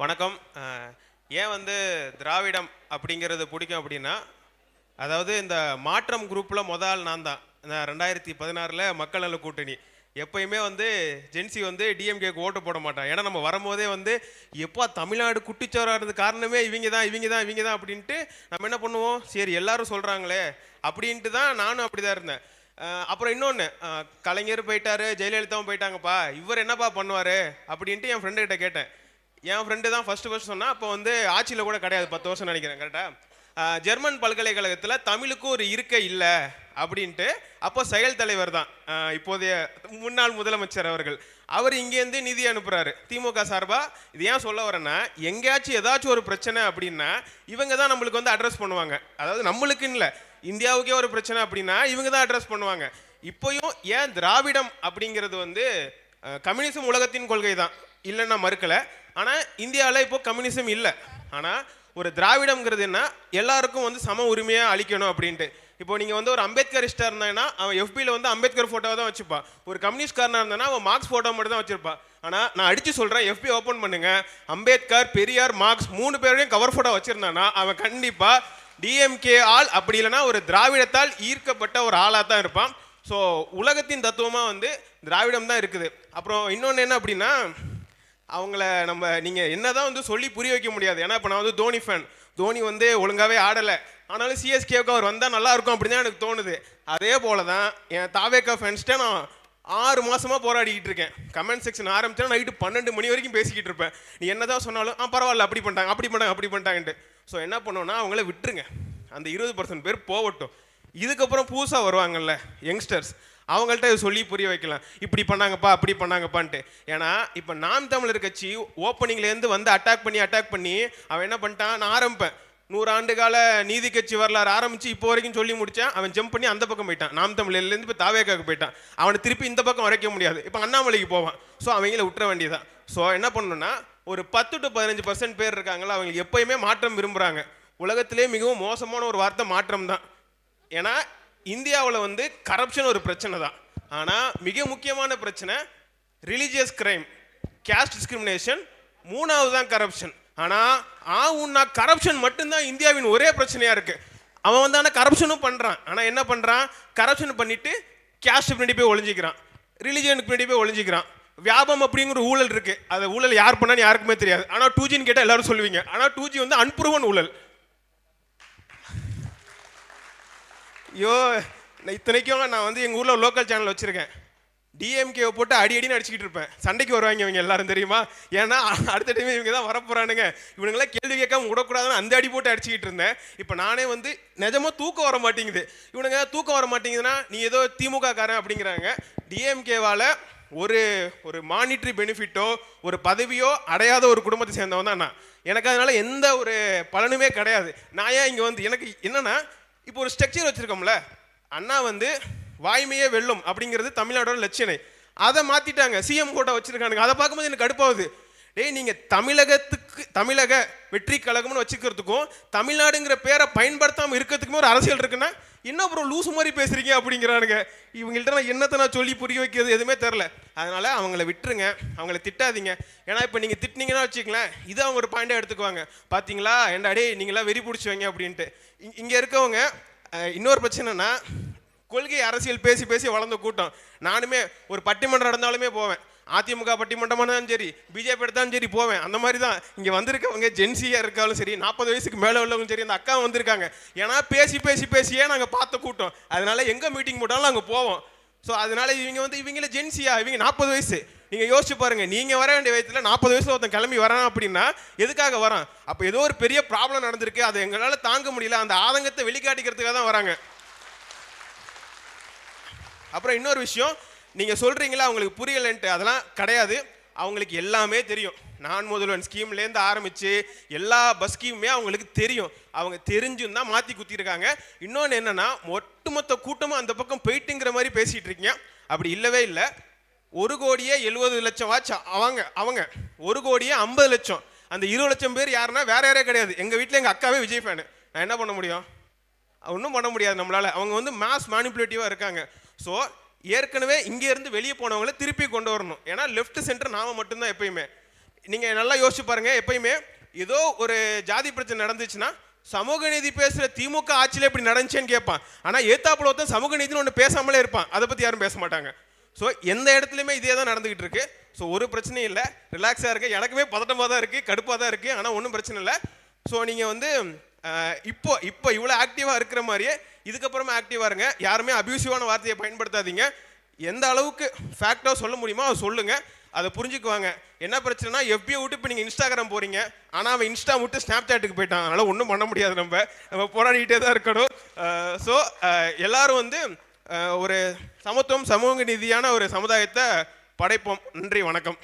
வணக்கம். ஏன் திராவிடம் அப்படிங்கிறது பிடிக்கும் அப்படின்னா, அதாவது இந்த மாற்றம் குரூப்பில் முதல் நான் தான். நான் 2016 மக்கள் நல கூட்டணி. எப்பயுமே ஜென்சி டிஎம்கேக்கு ஓட்டு போட மாட்டான். ஏன்னா நம்ம வரும்போதே எப்போ தமிழ்நாடு குட்டிச்சோறாகிறது காரணமே இவங்க தான் அப்படின்ட்டு நம்ம என்ன பண்ணுவோம், சரி எல்லாரும் சொல்கிறாங்களே அப்படின்ட்டு தான் நானும் அப்படி தான் இருந்தேன். அப்புறம் இன்னொன்று, கலைஞர் போயிட்டாரு, ஜெயலலிதாவும் போயிட்டாங்கப்பா, இவர் என்னப்பா பண்ணுவார் அப்படின்ட்டு என் ஃப்ரெண்டுக்கிட்ட கேட்டேன். என் ஃப்ரெண்டு தான் ஃபஸ்ட்டு சொன்னால், அப்போ ஆட்சியில் கூட கிடையாது, 10 வருஷம் நினைக்கிறேன் கரெக்டாக. ஜெர்மன் பல்கலைக்கழகத்தில் தமிழுக்கு ஒரு இருக்கை இல்லை அப்படின்ட்டு அப்போ செயல் தலைவர் தான் இப்போதைய முன்னாள் முதலமைச்சர் அவர்கள். அவர் இங்கேருந்து நிதி அனுப்புகிறாரு திமுக சார்பாக. இது ஏன் சொல்ல வரேன்னா, எங்கேயாச்சும் ஏதாச்சும் ஒரு பிரச்சனை அப்படின்னா இவங்க தான் நம்மளுக்கு அட்ரஸ் பண்ணுவாங்க. அதாவது நம்மளுக்குன்னு இல்லை, இந்தியாவுக்கே ஒரு பிரச்சனை அப்படின்னா இவங்க தான் அட்ரஸ் பண்ணுவாங்க. இப்போயும் ஏன் திராவிடம் அப்படிங்கிறது கம்யூனிசம் உலகத்தின் கொள்கை தான், இல்லைன்னா மறுக்கலை. ஆனால் இந்தியாவில் இப்போ கம்யூனிசம் இல்லை. ஆனால் ஒரு திராவிடம்ங்கிறது என்ன, எல்லாருக்கும் சம உரிமையாக அளிக்கணும் அப்படின்ட்டு. இப்போ நீங்கள் ஒரு அம்பேத்கரிஸ்டாக இருந்தாங்கன்னா அவன் எஃபியில் அம்பேத்கர் ஃபோட்டோவை தான் வச்சுப்பான். ஒரு கம்யூனிஸ்ட்காரனாக இருந்தானா அவன் மார்க்ஸ் ஃபோட்டோ மட்டும் தான் வச்சிருப்பான். ஆனால் நான் அடித்து சொல்கிறேன், எஃபி ஓப்பன் பண்ணுங்க, அம்பேத்கர், பெரியார், மார்க்ஸ் 3 பேரையும் கவர் ஃபோட்டோ வச்சுருந்தானா அவன் கண்டிப்பாக டிஎம்கே ஆள், அப்படி இல்லைனா ஒரு திராவிடத்தால் ஈர்க்கப்பட்ட ஒரு ஆளாக தான் இருப்பான். ஸோ உலகத்தின் தத்துவமாக திராவிடம் தான் இருக்குது. அப்புறம் இன்னொன்று என்ன அப்படின்னா, அவங்கள நீங்கள் என்ன தான் சொல்லி புரிய வைக்க முடியாது. ஏன்னா இப்போ நான் தோனி ஃபேன். தோனி ஒழுங்காகவே ஆடலை, ஆனாலும் சிஎஸ்கேவுக்கு அவர் வந்தால் நல்லாயிருக்கும் அப்படின்னு தான் எனக்கு தோணுது. அதே போல் தான் என் தாவேக்கா ஃபேன்ஸ்ட்டே நான் 6 மாதமாக போராடிக்கிட்டு இருக்கேன். கமெண்ட் செக்ஷன் ஆரம்பிச்சா நைட்டு 12 மணி வரைக்கும் பேசிக்கிட்டு இருப்பேன். நீ என்ன தான் சொன்னாலும் பரவாயில்ல, அப்படி பண்ணிட்டாங்கன்ட்டு. ஸோ என்ன பண்ணோன்னா அவங்கள விட்டுருங்க, அந்த 20% பேர் போகட்டும். இதுக்கப்புறம் புதுசாக வருவாங்கல்ல யங்ஸ்டர்ஸ், அவங்கள்ட்ட சொல்லி புரிய வைக்கலாம், இப்படி பண்ணாங்கப்பா அப்படி பண்ணாங்கப்பான்ட்டு. ஏன்னா இப்போ நாம் தமிழர் கட்சி ஓப்பனிங்லேருந்து அட்டாக் பண்ணி அவன் என்ன பண்ணிட்டான், நான் ஆரம்பிப்பேன் 100 ஆண்டு கால நீதி கட்சி வரலாறு ஆரம்பித்து இப்போ வரைக்கும் சொல்லி முடித்தான். அவன் ஜம்ப் பண்ணி அந்த பக்கம் போயிட்டான், நாம் தமிழர்லேருந்து இப்போ தாவேக்காவுக்கு போயிட்டான். அவனை திருப்பி இந்த பக்கம் வரைக்க முடியாது, இப்போ அண்ணாமலைக்கு போவான். ஸோ அவங்கள விட்டுற வேண்டியதான். ஸோ என்ன பண்ணணும்னா, ஒரு 10 to 15% பேர் இருக்காங்களா, அவங்களுக்கு எப்போயுமே மாற்றம் விரும்புகிறாங்க. உலகத்திலே மிகவும் மோசமான ஒரு வார்த்தை மாற்றம் தான். ஏன்னா இந்தியாவில் கரப்ஷன் ஒரு பிரச்சனை தான். ஆனால் மிக முக்கியமான பிரச்சனை ரிலீஜியஸ் கிரைம், கேஸ்ட் டிஸ்கிரிமினேஷன், 3வது தான் கரப்ஷன். ஆனால் கரப்ஷன் மட்டும்தான் இந்தியாவின் ஒரே பிரச்சனையாக இருக்குது. அவன் ஆனால் கரப்ஷனும் பண்ணுறான். ஆனால் என்ன பண்ணுறான், கரப்ஷன் பண்ணிவிட்டு கேஸ்ட் பின்னாடி போய் ஒழிஞ்சிக்கிறான், ரிலீஜனுக்கு பின்னாடி போய் ஒழிஞ்சிக்கிறான். வியாபம் அப்படிங்கிற ஊழல் இருக்குது. அதை ஊழல் யார் பண்ணான்னு யாருக்குமே தெரியாது. ஆனால் 2Gன்னு கேட்டால் எல்லாரும் சொல்லுவீங்க. ஆனால் 2G அன்ப்ரூவன் ஊழல். ஐயோ, இத்தனைக்கும் நான் எங்கள் ஊரில் லோக்கல் சேனல் வச்சுருக்கேன். டிஎம்கேவை போட்டு அடின்னு அடிச்சுக்கிட்டு இருப்பேன். சண்டைக்கு வருவாங்க இவங்க எல்லாரும், தெரியுமா? ஏன்னா அடுத்த டைம் இவங்க தான் வரப்போறானுங்க, இவனுங்களாம் கேள்வி கேட்காம விடக்கூடாதுன்னு அந்த அடி போட்டு அடிச்சுக்கிட்டு இருந்தேன். இப்போ நானே நிஜமாக தூக்கம் வர மாட்டேங்குது. இவனுங்க தூக்கம் வர மாட்டேங்குதுன்னா நீ ஏதோ திமுக காரன் அப்படிங்கிறாங்க. டிஎம்கேவால் ஒரு மானிட்டரி பெனிஃபிட்டோ ஒரு பதவியோ அடையாத ஒரு குடும்பத்தை சேர்ந்தவன் தான் நான். எனக்கு அதனால எந்த ஒரு பலனுமே கிடையாது. நான் ஏன் இங்கே எனக்கு என்னன்னா, இப்போ ஒரு ஸ்ட்ரக்சர் வச்சுருக்கோம்ல, அண்ணா வாய்மையே வெல்லும் அப்படிங்கிறது தமிழ்நாடோட லட்சணை. அதை மாற்றிட்டாங்க, சிஎம் கோட்டா வச்சுருக்கானுங்க. அதை பார்க்கும்போது எனக்கு கடுப்பாகுது. டேய், நீங்கள் தமிழக வெற்றி கழகம்னு வச்சுக்கிறதுக்கும் தமிழ்நாடுங்கிற பேரை பயன்படுத்தாமல் இருக்கிறதுக்குமே ஒரு அரசியல் இருக்குன்னா என்ன அப்புறம் லூசு மாதிரி பேசுகிறீங்க அப்படிங்கிறானுங்க. இவங்கள்ட்ட நான் என்னத்தை நான் சொல்லி புரிய வைக்கிறது எதுவுமே தெரில. அதனால் அவங்கள விட்டுருங்க, அவங்கள திட்டாதீங்க. ஏன்னா இப்போ நீங்கள் திட்டினீங்கன்னா வச்சுக்கலாம், இது அவங்க ஒரு பாயிண்டாக எடுத்துக்குவாங்க. பார்த்தீங்களா ஏன்டா டே நீங்களாம் வெறி பிடிச்சிவங்க அப்படின்ட்டு. இங்கே இருக்கவங்க இன்னொரு பிரச்சனைனா, கொள்கை அரசியல் பேசி பேசி வளர்ந்த கூட்டம். நானுமே ஒரு பட்டிமன்றம் நடந்தாலுமே போவேன். அதிமுக பட்டிமன்றமாக இருந்தாலும் சரி, பிஜேபி எடுத்தாலும் சரி போவேன். அந்த மாதிரி தான் இங்கே வந்திருக்கவங்க ஜென்சியாக இருக்காலும் சரி, 40 வயசுக்கு மேலே உள்ளவங்க சரி, அந்த அக்கா வந்திருக்காங்க. ஏன்னா பேசியே நாங்கள் பார்த்த கூட்டம். அதனால எங்கே மீட்டிங் போட்டாலும் நாங்கள் போவோம். ஸோ அதனால இவங்கள ஜென்சியா, இவங்க 40 வயசு. நீங்கள் யோசிச்சு பாருங்க, நீங்கள் வர வேண்டிய வயசில் 40 வயசுல ஒருத்தன் கிளம்பி வரான் அப்படின்னா எதுக்காக வரான்? அப்போ ஏதோ ஒரு பெரிய ப்ராப்ளம் நடந்திருக்கு, அதை எங்களால் தாங்க முடியல, அந்த ஆதங்கத்தை வெளிக்காட்டிக்கிறதுக்காக தான் வராங்க. அப்புறம் இன்னொரு விஷயம், நீங்கள் சொல்கிறீங்களா அவங்களுக்கு புரியலைன்ட்டு, அதெல்லாம் கிடையாது. அவங்களுக்கு எல்லாமே தெரியும். நான் முதல்வன் ஸ்கீம்லேருந்து ஆரம்பித்து எல்லா பஸ் ஸ்கீமுமே அவங்களுக்கு தெரியும். அவங்க தெரிஞ்சும் தான் மாற்றி குத்திருக்காங்க. இன்னொன்று என்னென்னா, ஒட்டுமொத்த கூட்டமும் அந்த பக்கம் போயிட்டுங்கிற மாதிரி பேசிகிட்டு இருக்கீங்க. அப்படி இல்லவே இல்லை. 1,70,00,000 வாட்ச் அவங்க 1,50,00,000. அந்த 20,00,000 பேர் யாருன்னா வேற யாரே கிடையாது. எங்கள் வீட்டில் எங்கள் அக்காவே விஜய் ஃபேனு. நான் என்ன பண்ண முடியும்? ஒன்றும் பண்ண முடியாது நம்மளால். அவங்க மாஸ் மேனிப்புலேட்டிவாக இருக்காங்க. ஸோ ஏற்கனவே இங்கேருந்து வெளியே போனவங்கள திருப்பி கொண்டு வரணும். ஏன்னா லெஃப்ட் சென்டர் நாம மட்டும்தான் எப்பயுமே. நீங்கள் நல்லா யோசிச்சு பாருங்க. எப்பயுமே ஏதோ ஒரு ஜாதி பிரச்சனை நடந்துச்சுன்னா சமூக நீதி பேசுகிற திமுக ஆட்சியில் எப்படி நடந்துச்சேன்னு கேட்பான். ஆனால் ஏத்தாப்புல ஒருத்தன் சமூக நீதினு ஒன்று பேசாமலே இருப்பான். அதை பற்றி யாரும் பேச மாட்டாங்க. ஸோ எந்த இடத்துலையுமே இதே தான் நடந்துகிட்டு இருக்கு. ஸோ ஒரு பிரச்சனையும் இல்லை, ரிலாக்ஸாக இருக்கு. எனக்குமே பதட்டமாக தான் இருக்குது, கடுப்பாக தான் இருக்குது, ஆனால் ஒன்றும் பிரச்சனை இல்லை. ஸோ நீங்கள் வந்து இப்போ இவ்வளோ ஆக்டிவாக இருக்கிற மாதிரியே இதுக்கப்புறமா ஆக்டிவாக இருங்க. யாருமே அபியூசிவான வார்த்தையை பயன்படுத்தாதீங்க. எந்த அளவுக்கு ஃபேக்டாக சொல்ல முடியுமோ அதை சொல்லுங்கள், அதை புரிஞ்சுக்குவாங்க. என்ன பிரச்சனைனா எஃபியை விட்டு இப்போ நீங்கள் இன்ஸ்டாகிராம் போகிறீங்க, ஆனால் அவன் இன்ஸ்டா விட்டு ஸ்னாப் சாட்டுக்கு போயிட்டான். அதனால் ஒன்றும் பண்ண முடியாது, நம்ம போராடிக்கிட்டே தான் இருக்கணும். ஸோ எல்லாரும் வந்து ஒரு சமத்துவம் சமூக நீதியான ஒரு சமுதாயத்தை படைப்போம். நன்றி, வணக்கம்.